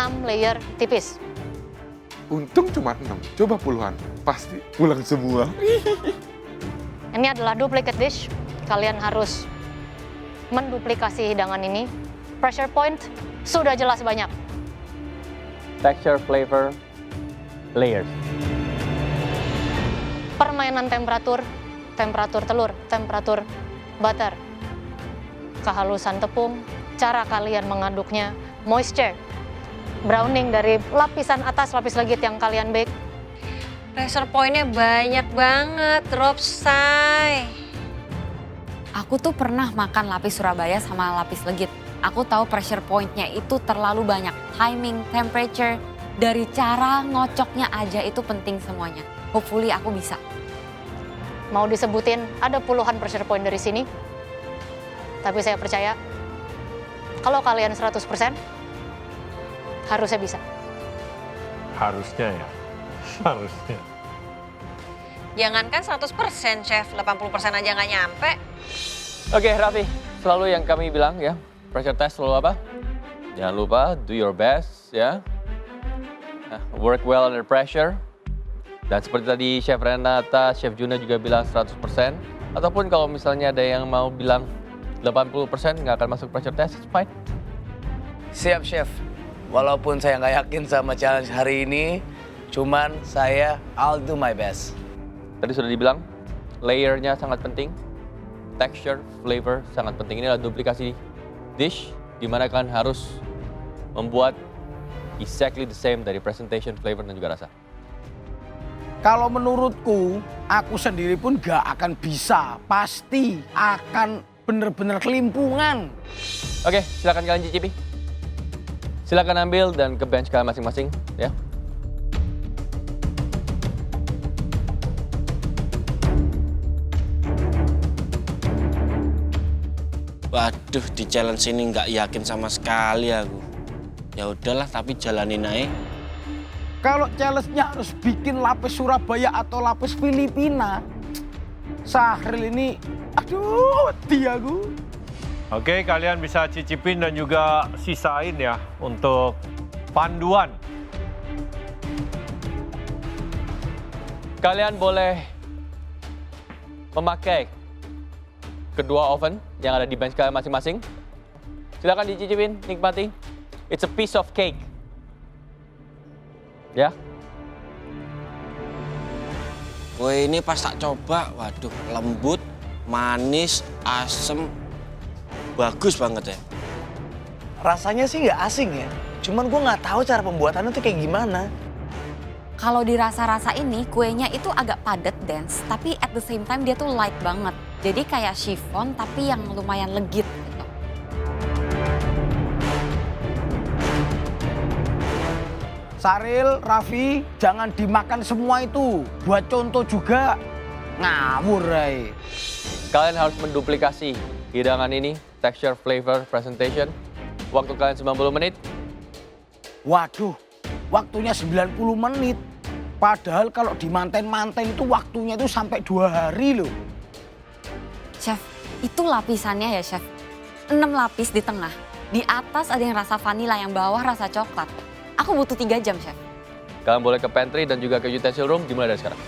6 layer tipis. Untung cuma 6, coba puluhan. Pasti pulang semua. Ini adalah duplicate dish. Kalian harus menduplikasi hidangan ini. Pressure point sudah jelas banyak. Texture, flavor, layers. Permainan temperatur, temperatur telur, temperatur butter, kehalusan tepung, cara kalian mengaduknya, moisture, browning dari lapisan atas, lapis legit yang kalian bake. Pressure point-nya banyak banget, Rob, say. Aku tuh pernah makan lapis Surabaya sama lapis legit. Aku tahu pressure point-nya itu terlalu banyak. Timing, temperature, dari cara ngocoknya aja itu penting semuanya. Hopefully aku bisa. Mau disebutin ada puluhan pressure point dari sini. Tapi saya percaya kalau kalian 100% harusnya bisa. Harusnya ya, harusnya. Jangankan 100%, Chef. 80% aja nggak nyampe. Oke, Raffi, selalu yang kami bilang ya, pressure test selalu apa? Jangan lupa, do your best ya. Work well under pressure. Dan seperti tadi Chef Renata, Chef Juna juga bilang 100%. Ataupun kalau misalnya ada yang mau bilang 80% nggak akan masuk pressure test, it's fine. Siap, Chef. Walaupun saya nggak yakin sama challenge hari ini, cuman I'll do my best. Tadi sudah dibilang, layernya sangat penting. Texture, flavor sangat penting. Ini adalah duplikasi dish, di mana kalian harus membuat exactly the same dari presentation, flavor, dan juga rasa. Kalau menurutku, aku sendiri pun gak akan bisa. Pasti akan bener-bener kelimpungan. Oke, silakan kalian cicipi. Silakan ambil dan ke bench kalian masing-masing ya. Waduh, di challenge ini nggak yakin sama sekali aku. Ya udahlah, tapi jalanin aja. Kalau challenge-nya harus bikin lapis Surabaya atau lapis Filipina, Sahril ini, aduh, aku. Oke, kalian bisa cicipin dan juga sisain ya untuk panduan. Kalian boleh memakai kedua oven yang ada di bench kalian masing-masing. Silakan dicicipin, nikmati. It's a piece of cake. Ya. Kue ini pas tak coba, waduh, lembut, manis, asem, bagus banget ya. Rasanya sih nggak asing ya, cuman gue nggak tahu cara pembuatannya tuh kayak gimana. Kalau dirasa-rasa ini kuenya itu agak padat dense, tapi at the same time dia tuh light banget. Jadi kayak chiffon tapi yang lumayan legit gitu. Sahril, Raffi, jangan dimakan semua itu. Buat contoh juga, ngawur ay. Kalian harus menduplikasi hidangan ini, texture, flavor, presentation. Waktu kalian 90 menit. Waduh, waktunya 90 menit. Padahal kalau di manten-manten itu waktunya itu sampai 2 hari loh. Chef, itu lapisannya ya Chef. 6 lapis di tengah. Di atas ada yang rasa vanila, yang bawah rasa coklat. Aku butuh 3 jam, Chef. Kalian boleh ke pantry dan juga ke utensil room dimulai dari sekarang.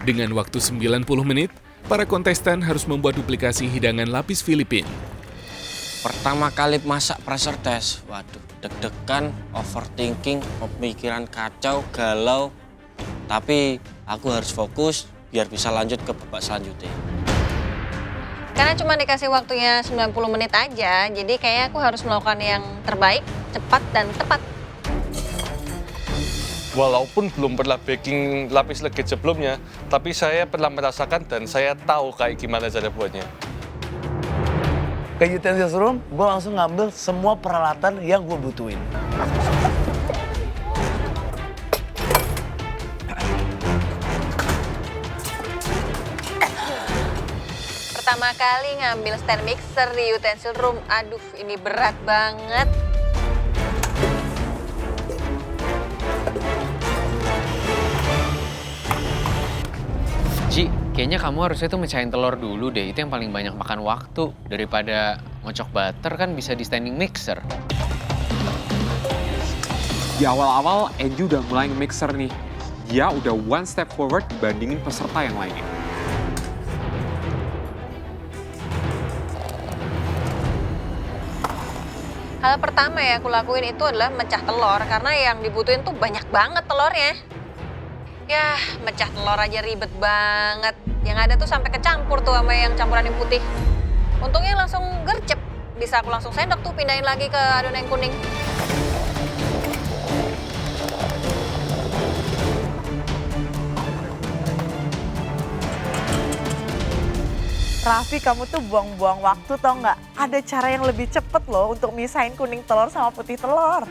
Dengan waktu 90 menit, para kontestan harus membuat duplikasi hidangan lapis Filipin. Pertama kali masak pressure test, waduh, deg-degan, overthinking, pemikiran kacau, galau. Tapi aku harus fokus biar bisa lanjut ke babak selanjutnya. Karena cuma dikasih waktunya 90 menit aja, jadi kayaknya aku harus melakukan yang terbaik, cepat, dan tepat. Walaupun belum pernah baking lapis legit sebelumnya, tapi saya pernah merasakan dan saya tahu kayak gimana cara buatnya. Ke utensils room, gue langsung ngambil semua peralatan yang gue butuhin. Pertama kali ngambil stand mixer di utensil room, aduh ini berat banget. Ci, kayaknya kamu harusnya tuh mecahin telur dulu deh, itu yang paling banyak makan waktu daripada ngocok butter kan bisa di standing mixer. Di awal-awal, Angie udah mulai nge-mixer nih. Dia udah one step forward dibandingin peserta yang lainnya. Hal pertama yang aku lakuin itu adalah mecah telur karena yang dibutuhin tuh banyak banget telurnya. Yah, mecah telur aja ribet banget. Yang ada tuh sampai kecampur tuh sama yang campuran yang putih. Untungnya langsung gercep. Bisa aku langsung sendok tuh pindahin lagi ke adonan yang kuning. Raffi, kamu tuh buang-buang waktu tau nggak? Ada cara yang lebih cepet loh untuk misahin kuning telur sama putih telur.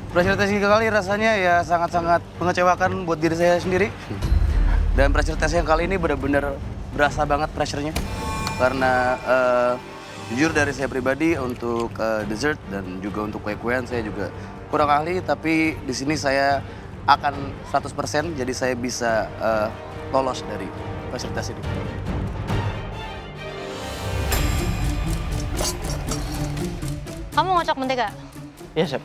Pressure test kali rasanya ya sangat-sangat mengecewakan buat diri saya sendiri. Dan pressure test yang kali ini benar-benar berasa banget pressure-nya. Karena jujur dari saya pribadi untuk dessert dan juga untuk kue-kuean saya juga kurang ahli. Tapi di sini saya akan 100% jadi saya bisa lolos dari pressure test ini. Kamu ngocok mentega? Iya, Chef.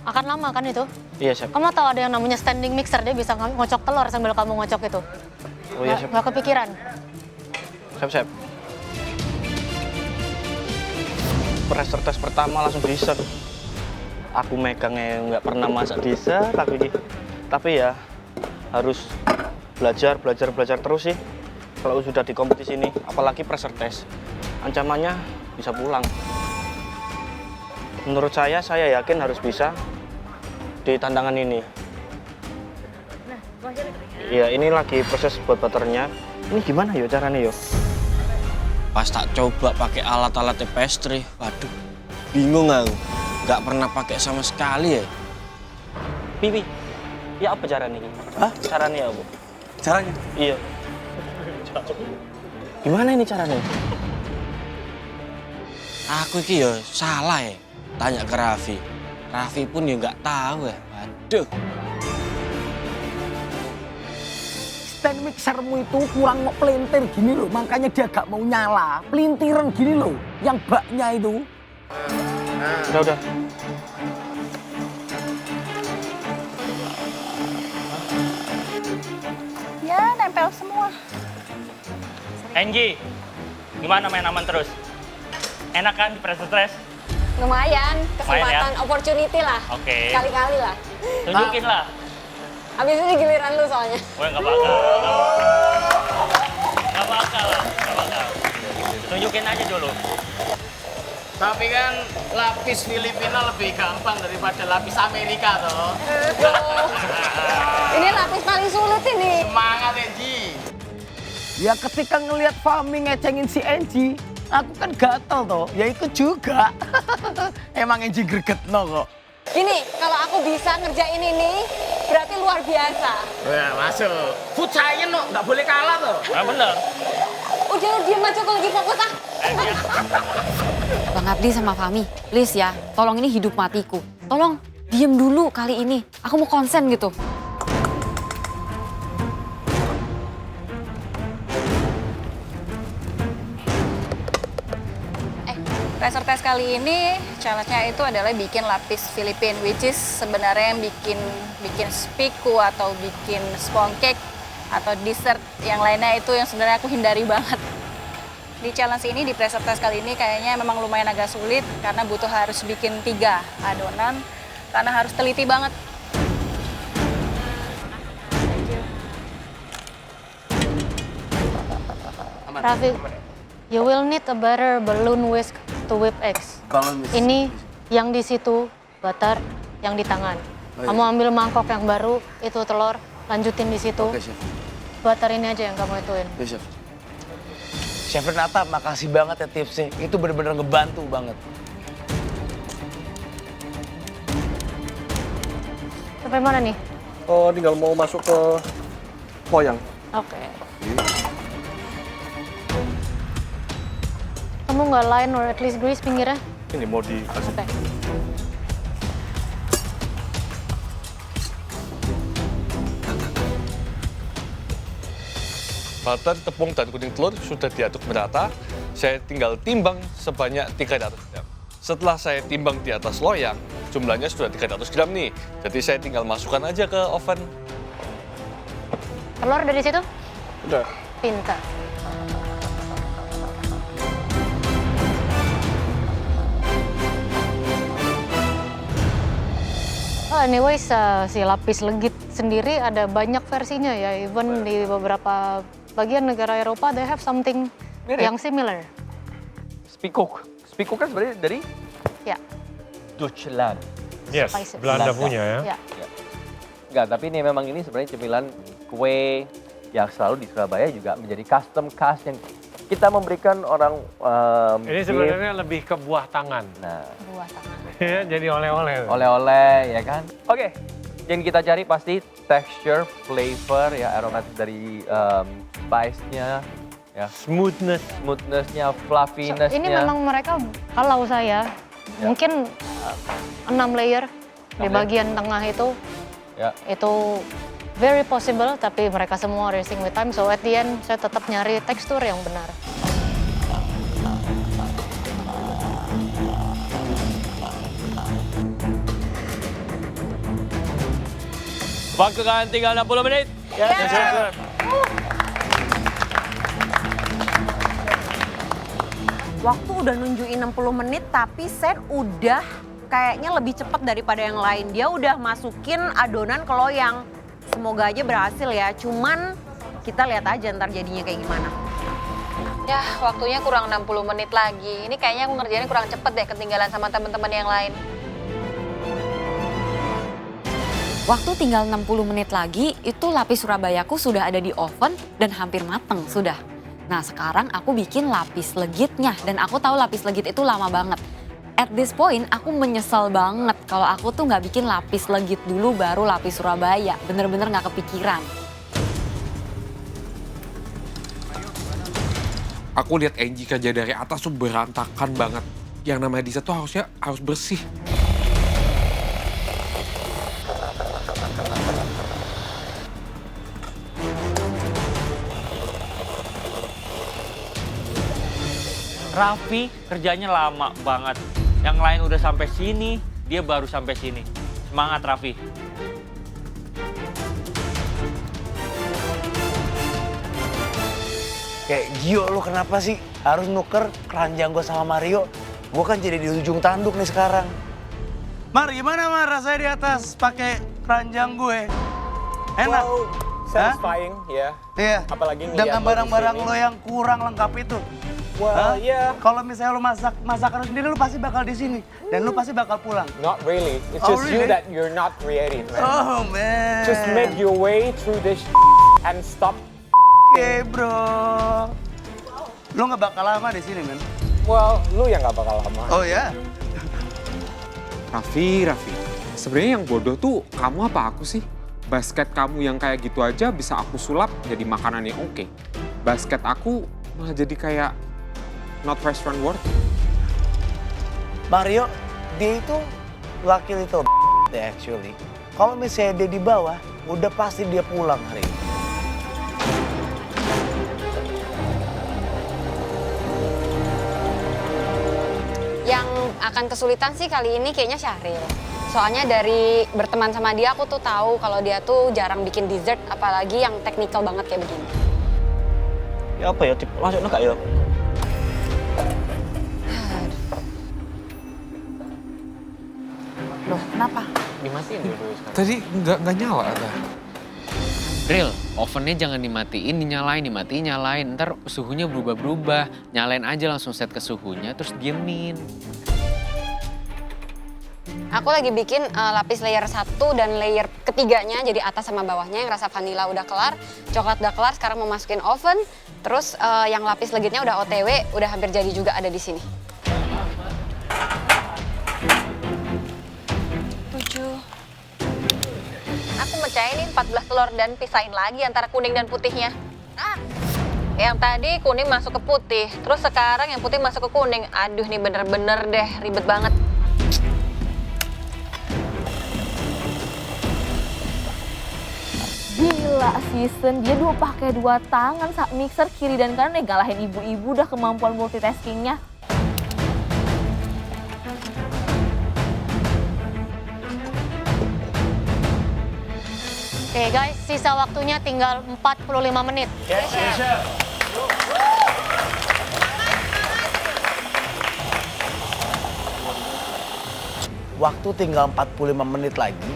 Akan lama kan itu? Iya, Chef. Kamu tahu ada yang namanya standing mixer, dia bisa ngocok telur sambil kamu ngocok itu. Oh iya, Chef. Nggak kepikiran? Chef. Pressure test pertama langsung dessert. Aku megangnya nggak pernah masak dessert tapi ya harus belajar terus sih. Kalau sudah di kompetisi ini, apalagi pressure test, ancamannya bisa pulang. Menurut saya yakin harus bisa di tantangan ini. Iya, ini lagi proses buat butternya. Ini gimana yo caranya yo? Pas tak coba pakai alat-alatnya pastry, waduh, bingung aku. Nggak pernah pakai sama sekali ya. Pipi, ya apa caranya ini? Hah? Caranya apa? Caranya? Iya. Gimana ini caranya? Aku iki ya salah ya. Tanya ke Raffi. Raffi pun ya nggak tahu ya. Waduh. Stand mixermu itu kurang pelintir gini loh, makanya dia gak mau nyala. Pelintiran gini loh, yang baknya itu. Udah. Ya, nempel semua. Angie, gimana main aman terus? Enak kan di pressure test? Lumayan, kesempatan, ya? opportunity lah. Oke. Kali-kali lah. Tunjukin lah. Abis ini giliran lu soalnya. Gue nggak bakal. Nggak bakal. Tunjukin aja dulu. Tapi kan lapis Filipina lebih gampang daripada lapis Amerika toh. Ini lapis paling sulit ini. Semangat Angie. Ya ketika ngelihat Fahmi ngecengin si Angie, aku kan gatel toh, ya ikut juga. Emang Angie gregetno kok. Gini, kalau aku bisa ngerjain ini, berarti luar biasa. Wah, masuk. Futsal no, nggak boleh kalah toh. Ah, bener. Udah lu diem aja kalau lagi fokus ah. Bang Abdi sama Fahmi, please ya, tolong ini hidup matiku. Tolong diem dulu kali ini, aku mau konsen gitu. Pressure test kali ini challenge-nya itu adalah bikin lapis Filipin, which is sebenarnya yang bikin spiku atau bikin sponge cake atau dessert yang lainnya itu yang sebenarnya aku hindari banget. Di challenge ini, di pressure test kali ini kayaknya memang lumayan agak sulit karena harus bikin 3 adonan karena harus teliti banget. Raffi, you will need a better balloon whisk to whip eggs. Ini yang di situ butter, yang di tangan. Oh, iya. Kamu ambil mangkok yang baru, itu telur, lanjutin di situ. Oke, Chef. Butter ini aja yang kamu ituin. Oke, Chef. Chef Renata, makasih banget ya tipsnya. Itu bener-bener ngebantu banget. Sampai mana nih? Oh, tinggal mau masuk ke loyang. Oke. Kamu nggak line or at least grease pinggirnya? Ini mau dikasih. Oke. Butter, tepung, dan kuning telur sudah diaduk merata. Saya tinggal timbang sebanyak 300 gram. Setelah saya timbang di atas loyang, jumlahnya sudah 300 gram nih. Jadi saya tinggal masukkan aja ke oven. Telur dari situ? Udah. Pintar. Anyways, si lapis legit sendiri ada banyak versinya ya. Even di beberapa bagian negara Eropa, they have something yang similar. Spikuk. Spikuk kan sebenarnya dari Ya. Yes, Deutschland. Spices. Belanda punya ya. Ya. Enggak, tapi ini memang ini sebenarnya cemilan kue yang selalu di Surabaya juga menjadi custom khas yang kita memberikan orang Ini sebenarnya lebih ke buah tangan. Nah, Buah tangan. Ya, jadi oleh-oleh. oleh-oleh ya kan. Oke, yang kita cari pasti texture, flavor ya, aromatik dari spice-nya ya, smoothness-nya, fluffiness-nya. Ini memang mereka, kalau saya mungkin 6 layer di bagian tengah itu, itu very possible, tapi mereka semua racing with time. So at the end saya tetap nyari tekstur yang benar. Waktu kan tinggal 60 menit. Waktu udah nunjukin 60 menit tapi Sen udah kayaknya lebih cepat daripada yang lain. Dia udah masukin adonan ke loyang. Semoga aja berhasil ya, cuman kita lihat aja ntar jadinya kayak gimana. Ya, waktunya kurang 60 menit lagi. Ini kayaknya aku ngerjainnya kurang cepet deh, ketinggalan sama teman-teman yang lain. Waktu tinggal 60 menit lagi, itu lapis Surabayaku sudah ada di oven dan hampir mateng sudah. Nah sekarang aku bikin lapis legitnya dan aku tahu lapis legit itu lama banget. At this point aku menyesal banget kalau aku tuh nggak bikin lapis legit dulu baru lapis Surabaya. Bener-bener nggak kepikiran. Aku lihat Angie kerja dari atas tuh berantakan banget. Yang namanya Disa tuh harus bersih. Raffi kerjanya lama banget. Yang lain udah sampai sini, dia baru sampai sini. Semangat Raffi. Kayak Gio, lu kenapa sih harus nuker keranjang gue sama Mario? Gue kan jadi di ujung tanduk nih sekarang. Mar, gimana Mar rasanya di atas pakai keranjang gue? Enak? Wow, satisfying ya. Iya. Apalagi dengan barang-barang lo yang kurang lengkap itu. Well, yeah. Kalau misalnya lo masakan lo sendiri, lo pasti bakal di sini dan lo pasti bakal pulang. Not really. It's Oh, just really? you that you're not creative, man. Oh man. Just make your way through this and stop. Oke bro. Lo nggak bakal lama di sini, men. Well, lu yang nggak bakal lama. Oh ya? Raffi. Sebenarnya yang bodoh tuh kamu apa aku sih? Basket kamu yang kayak gitu aja bisa aku sulap jadi makanan yang oke. Basket aku malah jadi kayak not restaurant worthy. Mario, dia itu laki little actually. Kalau misalnya dia di bawah, udah pasti dia pulang hari ini. Yang akan kesulitan sih kali ini kayaknya Syahril. Soalnya dari berteman sama dia aku tuh tahu kalau dia tuh jarang bikin dessert, apalagi yang teknikal banget kayak begini. Ya apa ya, masuk enggak ya? Loh, kenapa? Dimatiin dulu sekarang. Tadi nggak nyala dah. Real, ovennya jangan dimatiin, dimatiin, nyalain. Ntar suhunya berubah-berubah. Nyalain aja langsung set ke suhunya, terus diemin. Aku lagi bikin lapis layer 1 dan layer ketiganya, jadi atas sama bawahnya yang rasa vanilla udah kelar, coklat udah kelar, sekarang mau masukin oven. Terus yang lapis legitnya udah OTW, udah hampir jadi juga ada di sini. 7. Aku mecahin 14 telur dan pisahin lagi antara kuning dan putihnya. Yang tadi kuning masuk ke putih, terus sekarang yang putih masuk ke kuning. Aduh, nih bener-bener deh, ribet banget. Gila Season, dia pakai 2 tangan saat mixer kiri dan kanan ngalahin ibu-ibu udah kemampuan multitaskingnya. Oke guys, sisa waktunya tinggal 45 menit. Waktu tinggal 45 menit lagi,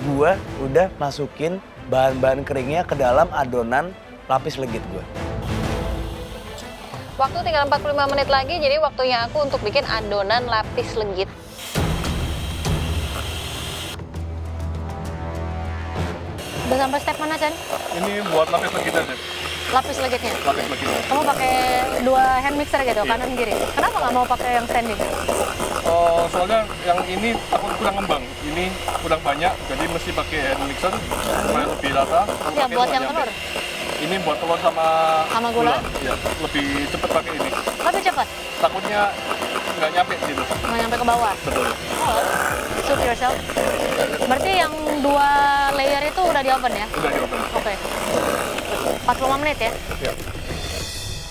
gue udah masukin bahan-bahan keringnya ke dalam adonan lapis legit gue. Waktu tinggal 45 menit lagi, jadi waktunya aku untuk bikin adonan lapis legit. Udah sampai step mana, Chan? Ini buat lapis legitnya, Chef. Lapis legitnya? Lapis legitnya. Kamu pakai 2 hand mixer gitu, kanan kiri. Kenapa nggak mau pakai yang standing? Soalnya yang ini takut kurang ngembang. Ini kurang banyak, jadi mesti pakai hand mixer supaya lebih rata. Ya, buat yang telur. Ini buat telur sama gula? Ya, lebih cepat pakai ini. Lebih cepat? Takutnya nggak nyampe situ. Nggak nyampe ke bawah? Betul. Oh, suit yourself. Berarti yang 2 layer itu udah di oven ya? Udah di oven. Oke. 45 menit ya? Ya.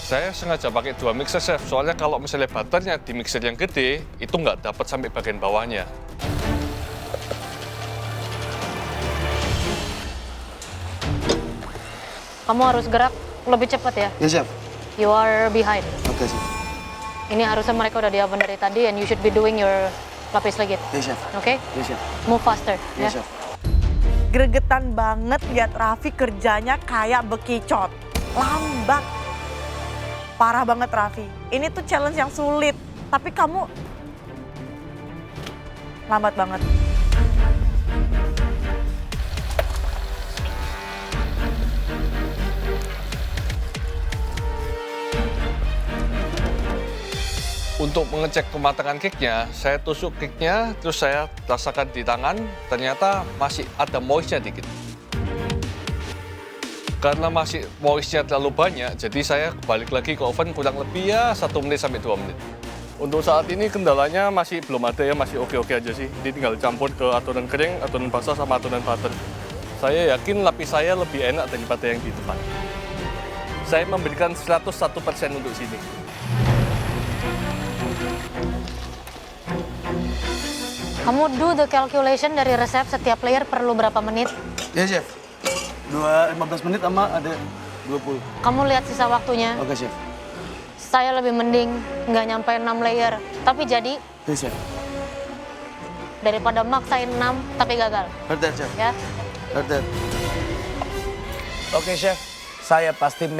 Saya sengaja pakai 2 mixer, Chef. Soalnya kalau misalnya butternya di mixer yang gede, itu nggak dapat sampai bagian bawahnya. Kamu harus gerak lebih cepat ya? Ya, Chef. You are behind. Oke, Chef. Ini harusnya mereka udah di oven dari tadi and you should be doing your lapis legit. Ya, Chef. Oke? Ya, Chef. Move faster. Ya, Ya, Chef. Gregetan banget lihat Raffi kerjanya kayak bekicot. Lambat. Parah banget Raffi. Ini tuh challenge yang sulit. Tapi kamu lambat banget. Untuk mengecek kematangan cake-nya, saya tusuk cake-nya, terus saya rasakan di tangan, ternyata masih ada moist-nya dikit. Karena masih moist-nya terlalu banyak, jadi saya balik lagi ke oven kurang lebih ya 1 menit sampai 2 menit. Untuk saat ini kendalanya masih belum ada ya, masih oke-oke aja sih. Ini tinggal campur ke adonan kering, adonan basah sama adonan butter. Saya yakin lapis saya lebih enak daripada yang di depan. Saya memberikan 101% untuk sini. Kamu do the calculation dari resep setiap layer perlu berapa menit? Ya, Chef. 15 menit sama ada 20. Kamu lihat sisa waktunya. Oke, Chef. Saya lebih mending nggak nyampe 6 layer, tapi jadi Ya, Chef. daripada maksain 6 tapi gagal. Heard that, Chef. Ya. Heard that. Oke, Chef. Saya pasti